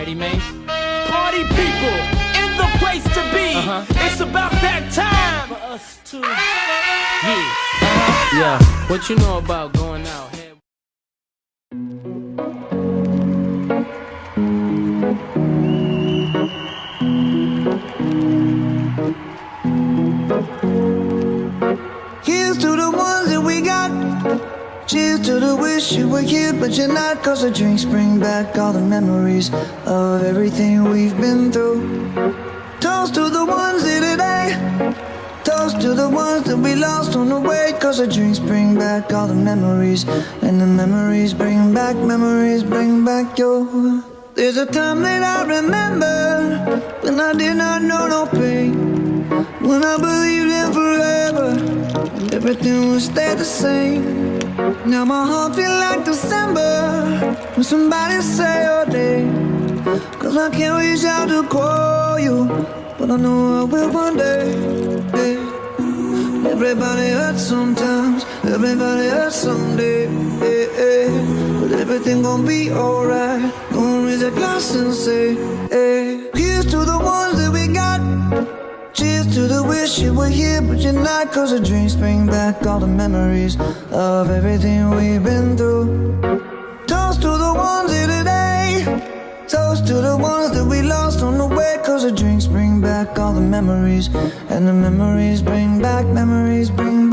ready, man? Party people in the place to be. It's about that time for us to. Yeah. Yeah. What you know about going out? Here's to the ones that we got. Cheers to the wish you were here, but you're not. 'Cause the drinks bring back all the memories of everything we've been through. Toast to the ones here today. Toast to the ones that we lost on the way. 'Cause the drinks bring back all the memories, and the memories bring back your. There's a time that I remember when I did not know no pain, when I believed in forever and everything would stay the same. Now my heart feel like December when somebody say your name. 'Cause I can't reach out to call you, but I know I will one day. Everybody hurts sometimes, everybody hurts someday. But everything gon' be alright. Gonna raise a glass and say, here's to the ones that we got. Cheers to the wish you were here, but you're not. 'Cause the drinks bring back all the memories of everything we've been through. Toast to the ones here today. Toast to the ones that we lost on the way. 'Cause the drinks bring back all the memories, and the memories bring back your. Memories bring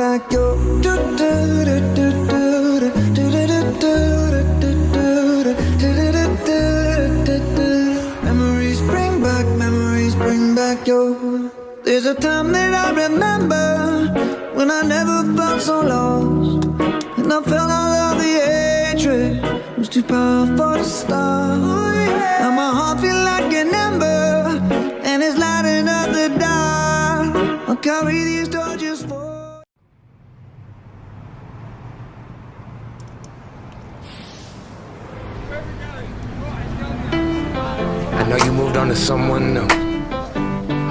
back your. There's a time that I remember when I never felt so lost, and I felt all of the hatred was too powerful to stop. Now my heart feel like an ember, and it's lighting up the dark. I'll carry these torches for. I know you moved on to someone new.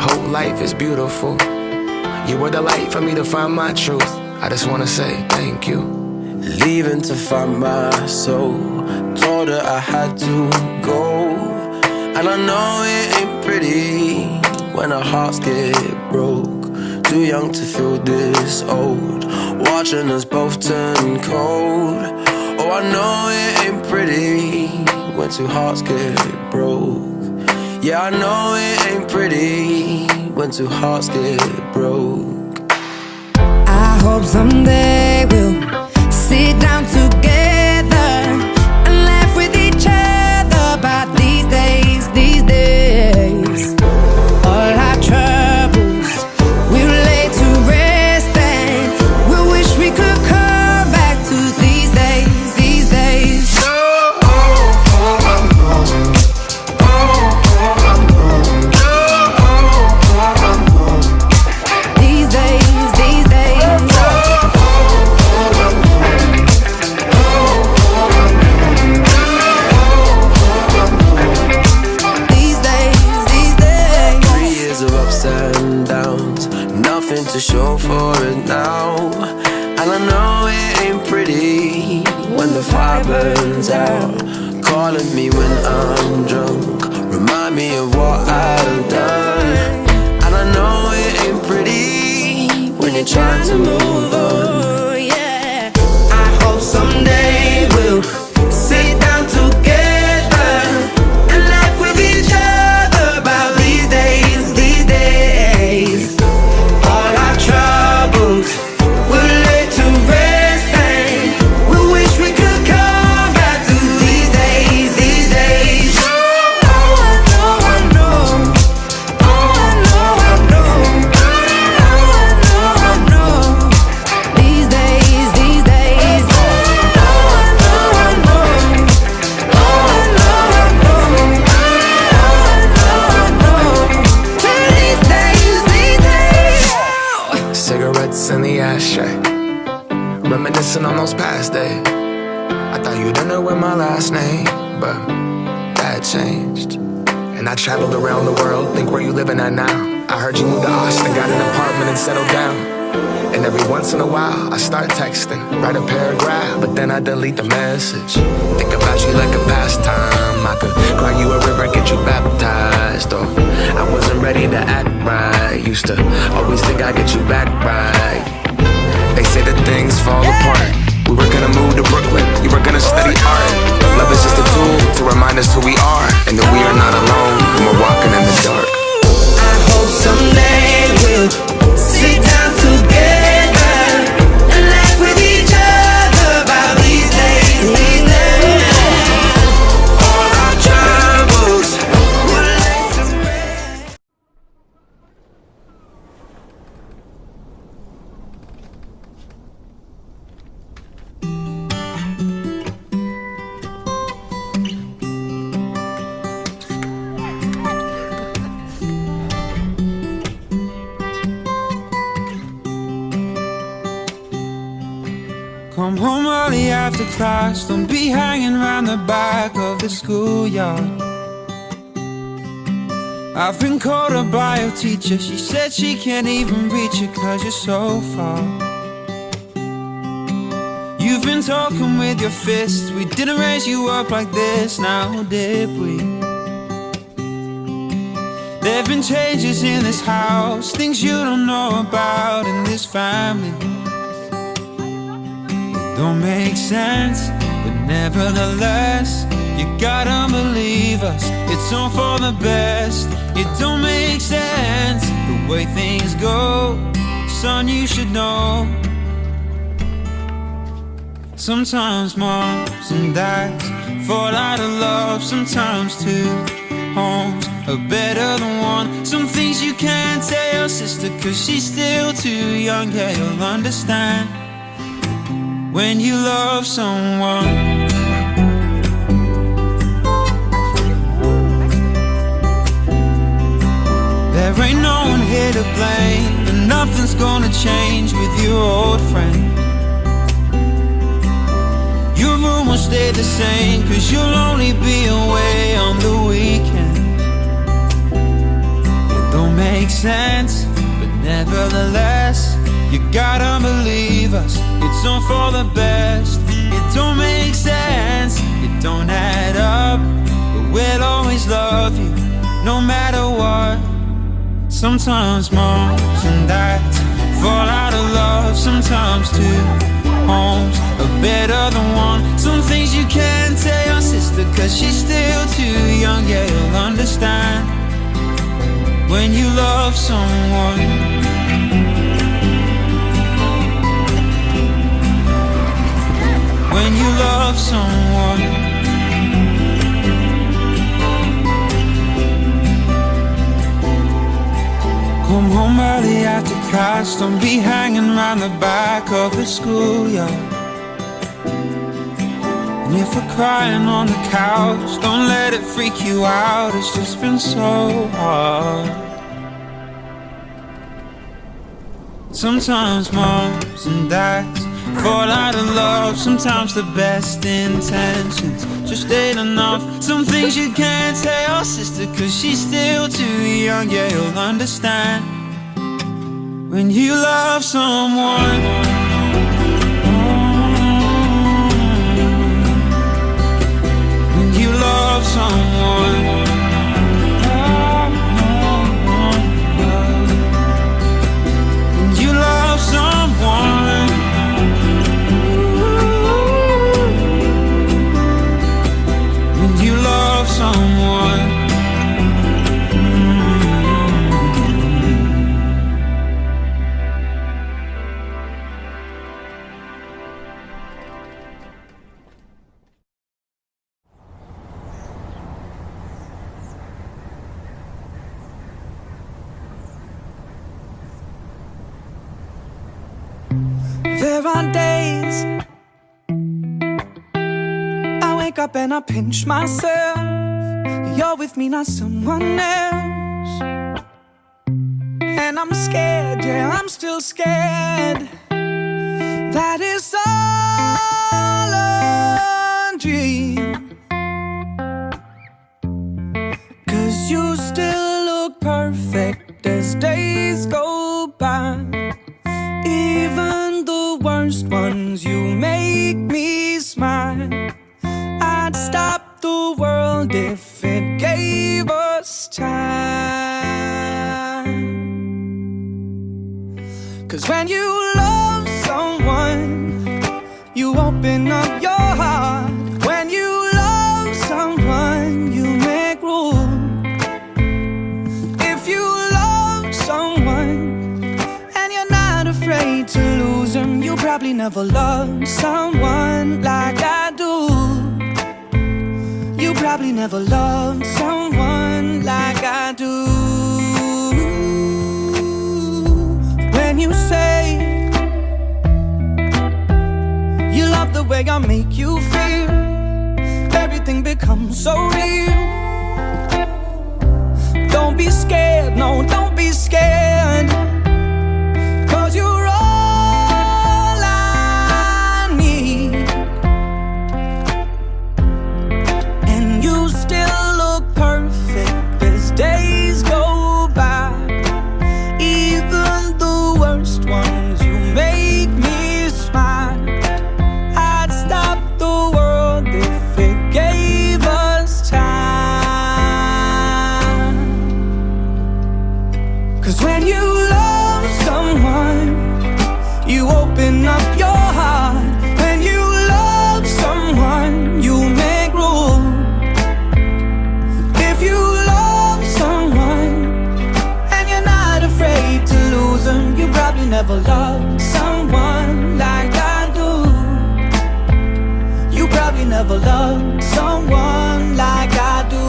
Whole life is beautiful. You were the light for me to find my truth. I just wanna say thank you. Leaving to find my soul. Told her I had to go. And I know it ain't pretty when our hearts get broke. Too young to feel this old, watching us both turn cold. Oh, I know it ain't pretty when two hearts get broke. Yeah, I know it ain't pretty when two hearts get broke. I hope someday we'll sit down together and laugh with each other about these days, these days. All our troubles we'll lay to rest, and we'll wish we could come back to these days, these days. To show for it now, and I know it ain't pretty when the fire burns out. Calling me when I'm drunk, remind me of what I've done. And I know it ain't pretty when you're trying to move on. Yeah, I hope someday we'll sit down together and laugh with each other about these days, these days. All our troubles we'll lay to rest, and we wish we could come back to these days, these days. Oh, I know, I know. Oh, I know, I know. Oh, I know, I know. These days, these days. Oh, I know, I know. Oh, I know, I know. Oh, I know, I know. To these days, these days. Cigarettes in the ashtray, reminiscing on those past days. I thought you didn't know my last name, but that changed. And I traveled around the world, think where you living at now. I heard you moved to Austin, got an apartment and settled down. And every once in a while, I start texting, write a paragraph, but then I delete the message. Think about you like a pastime. I could cry you a river, get you baptized. Or I wasn't ready to act right. Used to always think I'd get you back right. They say that things fall apart. We were gonna move to Brooklyn, you were gonna study art. Love is just a tool to remind us who we are, and that we are not alone when we're walking in the dark. I hope someday we'll sit down together and laugh with each other about these days, these days. All our troubles will lay to rest. Come home early after class, don't be hanging around the back of the schoolyard. I've been called up by a teacher, she said she can't even reach you 'cause you're so far. You've been talking with your fists, we didn't raise you up like this, now did we? There've been changes in this house, things you don't know about in this family. Don't make sense, but nevertheless, you gotta believe us, it's all for the best. It don't make sense, the way things go, son, you should know. Sometimes moms and dads fall out of love, sometimes two homes are better than one. Some things you can't tell your sister 'cause she's still too young, yeah, you'll understand when you love someone. There ain't no one here to blame, and nothing's gonna change with your old friend. Your room will stay the same 'cause you'll only be away on the weekend. It don't make sense, but nevertheless, you gotta believe us, it's all for the best. It don't make sense, it don't add up, but we'll always love you, no matter what. Sometimes moms and dads fall out of love, sometimes two homes are better than one. Some things you can't tell your sister 'cause she's still too young, yeah, you'll understand when you love someone. When you love someone. Come home early after class, don't be hanging around the back of the schoolyard. And if we're crying on the couch, don't let it freak you out, it's just been so hard. Sometimes moms and dads fall out of love, sometimes the best intentions just ain't enough. Some things you can't tell your sister 'cause she's still too young, yeah, you'll understand when you love someone. When you love someone. When you love someone. You love someone. There are days I wake up and I pinch myself. You're with me, not someone else. And I'm scared, yeah, I'm still scared. That is all a dream. 'Cause you still look perfect as days go by. make me smile. I'd stop the world if it gave us time. 'Cause when you love someone, you open up your heart. When you love someone, you make room. If you love someone and you're not afraid to lose them, you probably never loved someone like I do. You probably never loved someone like I do. When you say you love the way I make you feel, everything becomes so real. Don't be scared, no, don't be scared, 'cause you're all I need. And you still look perfect as days go by. Even the worst ones, you make me smile. I'd stop the world if it gave us time. 'Cause when you love someone, you open up your heart. When you love someone, you make room. If you love someone and you're not afraid to lose them, you probably never loved someone like I do. You probably never loved someone like I do.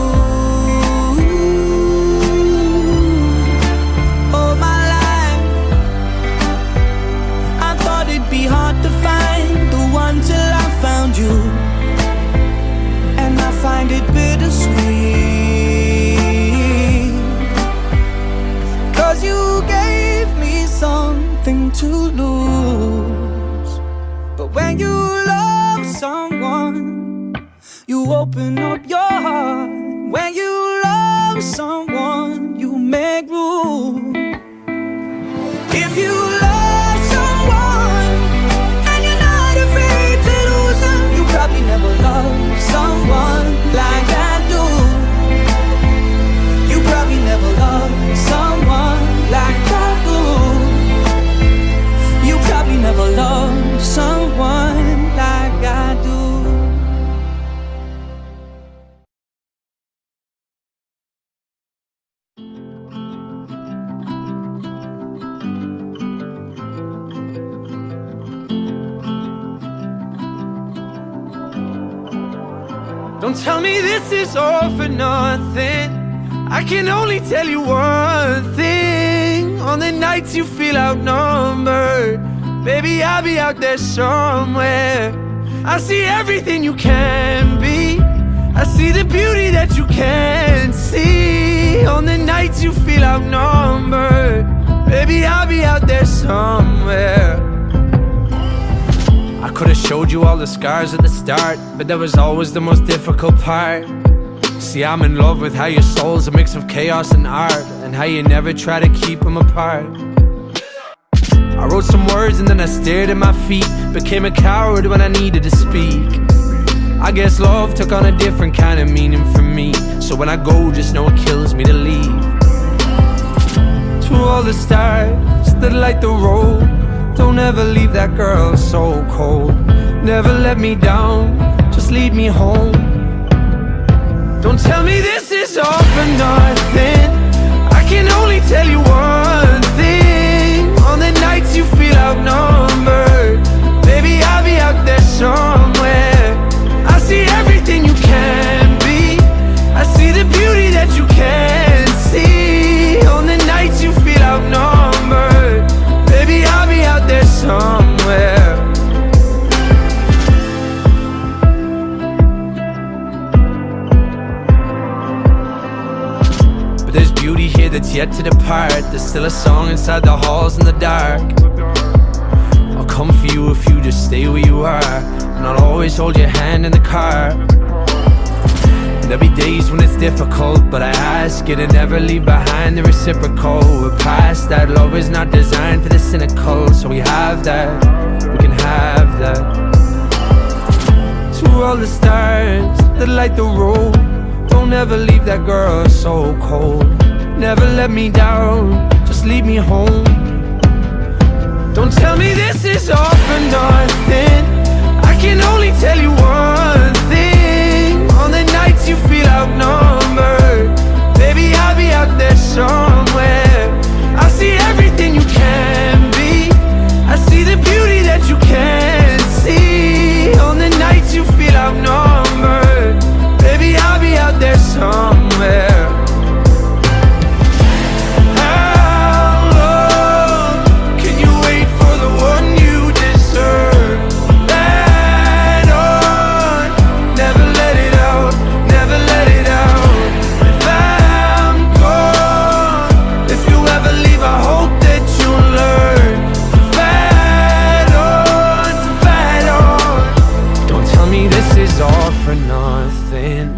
All my life I thought it'd be hard to find the one till I found you. And I find it bittersweet, 'cause you gave me something to lose. But when you love someone, you open up your heart. When you love someone, you make room. If you love someone and you're not afraid to lose them, you probably never loved someone like I do. You probably never loved someone like I do. You probably never loved someone like I do. Don't tell me this is all for nothing. I can only tell you one thing. On the nights you feel outnumbered, baby, I'll be out there somewhere. I see everything you can be. I see the beauty that you can't see. On the nights you feel outnumbered, baby, I'll be out there somewhere. I could've showed you all the scars at the start, but that was always the most difficult part. See, I'm in love with how your soul's a mix of chaos and art, and how you never try to keep them apart. I wrote some words and then I stared at my feet, became a coward when I needed to speak. I guess love took on a different kind of meaning for me, so when I go, just know it kills me to leave. To all the stars that light the road, don't ever leave that girl so cold. Never let me down, just lead me home. Don't tell me this is all for nothing. I can only tell you one thing. On the nights you feel outnumbered, baby, I'll be out there somewhere. I see everything you can be. I see the beauty that you can't see. On the nights you feel outnumbered, baby, I'll be out there somewhere. But there's beauty here that's yet to depart. There's still a song inside the halls in the dark. I'll come for you if you just stay where you are, and I'll always hold your hand in the car. There'll be days when it's difficult, but I ask you to never leave behind the reciprocal. We're past that, love is not designed for the cynical, so we have that, we can have that. all the stars that light the road. Don't ever leave that girl so cold. Never let me down, just lead me home. Don't tell me this is all for nothing. I can only tell you one thing. On the nights you feel outnumbered, baby, I'll be out there somewhere. I see everything you can be, I see the beauty that you can't see. On the nights you feel outnumbered, baby, I'll be out there somewhere. How long can you wait for the one you deserve? Let on, never let it out, never let it out. If I'm gone, if you ever leave, I hope that you learn to fight on, to fight on. Don't tell me this is all for nothing.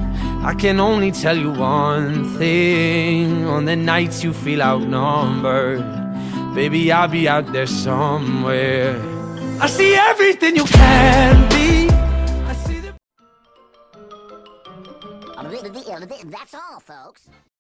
I can only tell you one thing. On the nights you feel outnumbered, baby, I'll be out there somewhere. I see everything you can be, I see the... That's all, folks.